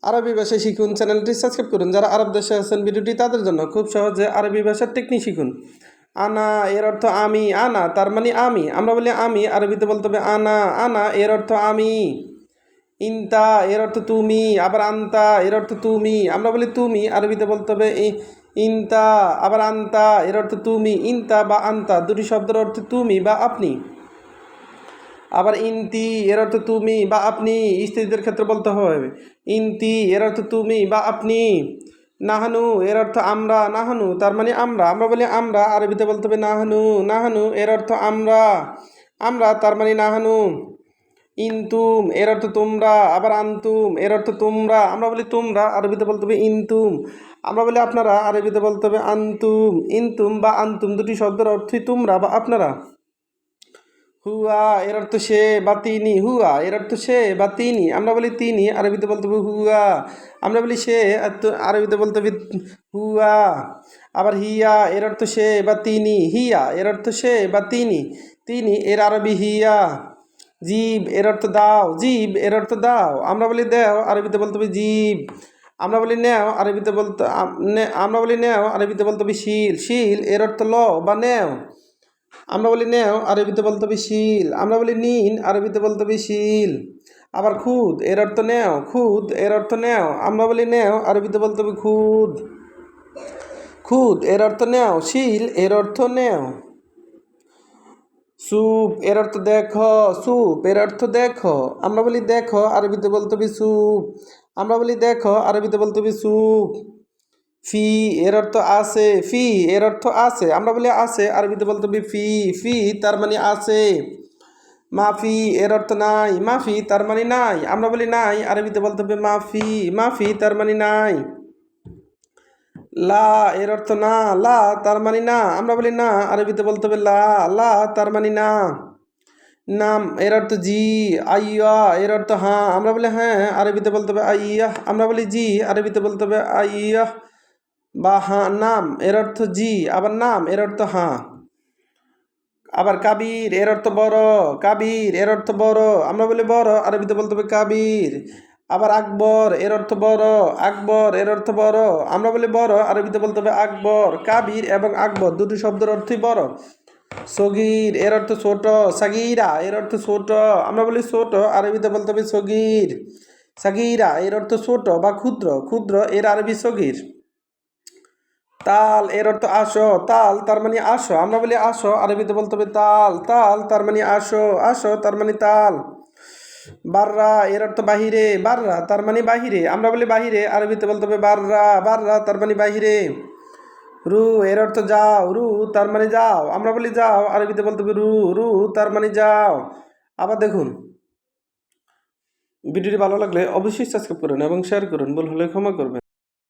আরবি ভাষা শিখুন চ্যানেলটি সাবস্ক্রাইব করুন। যারা আরব দেশে আছেন ভিডিওটি তাদের জন্য। খুব সহজে আরবি ভাষার টেকনিক শিখুন। আনা এর অর্থ আমি, আনা তার মানে আমি। আমরা বলি আমি, আরবিতে বলতে হবে আনা। আনা এর অর্থ আমি। ইনতা এর অর্থ তুমি, আবার আন্তা এর অর্থ তুমি। আমরা বলি তুমি, আরবিতে বলতে হবে ইনতা, আবার আন্তা এর অর্থ তুমি। ইনতা বা আন্তা দুটি শব্দের অর্থ তুমি বা আপনি। আবার ইনতি এর অর্থ তুমি বা আপনি, স্ত্রীদের ক্ষেত্রে বলতে হবে ইনতি এর অর্থ তুমি বা আপনি। নাহানু এর অর্থ আমরা, নাহানু তার মানে আমরা। আমরা বলি আমরা, আরবিতে বলতে হবে নাহানু। নাহানু এর অর্থ আমরা, আমরা তার মানে নাহানু। ইনতুম এর অর্থ তোমরা, আবার আন্তুম এর অর্থ তোমরা। আমরা বলি তোমরা, আরবিতে বলতে হবে ইনতুম। আমরা বলি আপনারা, আরবিতে বলতে হবে আন্তুম। ইনতুম বা আন্তুম দুটি শব্দের অর্থই তোমরা বা আপনারা। হুয়া এর অর্থ সে বা তিনি, হুয়া এর অর্থ সে বা তিনি। আমরা বলি তিনি, আরবিতে বলতে হবে হুয়া। আমরা বলি সে, আরবিতে বলতে হবে হুয়া। আবার হিয়া এর অর্থ সে বা তিনি, হিয়া এর অর্থ সে বা তিনি। তিনি এর আরবি হিয়া। জীব এর অর্থ দাও, জীব এর অর্থ দাও। আমরা বলি দেও, আরবিতে বলতে হবে জীব। আমরা বলি নেও, আরবিতে বলতে আমরা বলি নেও, আরবিতে বলতে হবে শিল। শিল এর অর্থ ল বা নেও। আমরা বলি নেও, আরবিতে বলতে হবে শিল। আমরা বলি নিন, আরবিতে বলতে হবে শিল। আবার খুদ এর অর্থ নেও, খুদ এর অর্থ নেও। আমরা বলি নেও, আরবিতে বলতে হবে খুদ। খুদ এর অর্থ নেও, শিল এর অর্থ নেও। সুপ এর অর্থ দেখো, সুপ এর অর্থ দেখো। আমরা বলি দেখো, আরবিতে বলতে হবে সুপ। আমরা বলি দেখো, আরবিতে বলতে হবে সুপ। ফি এর অর্থ আছে, ফি এর অর্থ আছে। আমরা বলি আছে, আরবিতে বলতে হবে ফি। ফি তার মানে আছে। মাফি এর অর্থ নাই, মাফি তার মানে নাই। আমরা বলি নাই, আরবিতে বলতে হবে মাফি। মাফি তার মানে নাই। লা এর অর্থ না, লা তার মানে না। আমরা বলি না, আরবিতে বলতে হবে লা। লা তার মানে না। নাম এর অর্থ জি। আইয়া এর অর্থ হ্যাঁ। আমরা বলি হ্যাঁ, আরবিতে বলতে হবে আইয়াহ। আমরা বলি জি, আরবিতে বলতে হবে আইয়াহ বা হ্যাঁ। নাম এর অর্থ জি, আবার নাম এর অর্থ হ্যাঁ। আবার কাবির এর অর্থ বড়, কাবির এর অর্থ বড়। আমরা বলি বড়, আরবিতে বলতে হবে কাবির। আবার আকবর এর অর্থ বড়, আকবর এর অর্থ বড়। আমরা বলি বড়, আরবিতে বলতে হবে আকবর। কাবির এবং আকবর দুটি শব্দের অর্থই বড়। সগির এর অর্থ ছোট, সাগিরা এর অর্থ ছোট। আমরা বলি ছোট, আরবিতে বলতে হবে সগির। সাগিরা এর অর্থ ছোট বা ক্ষুদ্র, ক্ষুদ্র এর আরবি সগির। তাল এর অর্থ আসো, তাল তার মানে আসো। আমরা বলি আসো, আরবিতে বলতে হবে তাল। তাল তার মানে আসো, আসো তার মানে তাল। বাররা এর অর্থ বাহিরে, বাররা তার মানে বাহিরে। আমরা বলি বাহিরে, আরবিতে বলতে হবে বাররা। বাররা তার মানে বাহিরে। রু এর অর্থ যাও, রু তার মানে যাও। আমরা বলি যাও, আরবিতে বলতে হবে রু। রু তার মানে যাও। আবার দেখুন, ভিডিওটি ভালো লাগলে অবশ্যই সাবস্ক্রাইব করুন এবং শেয়ার করুন। ভুল হলে ক্ষমা করবেন।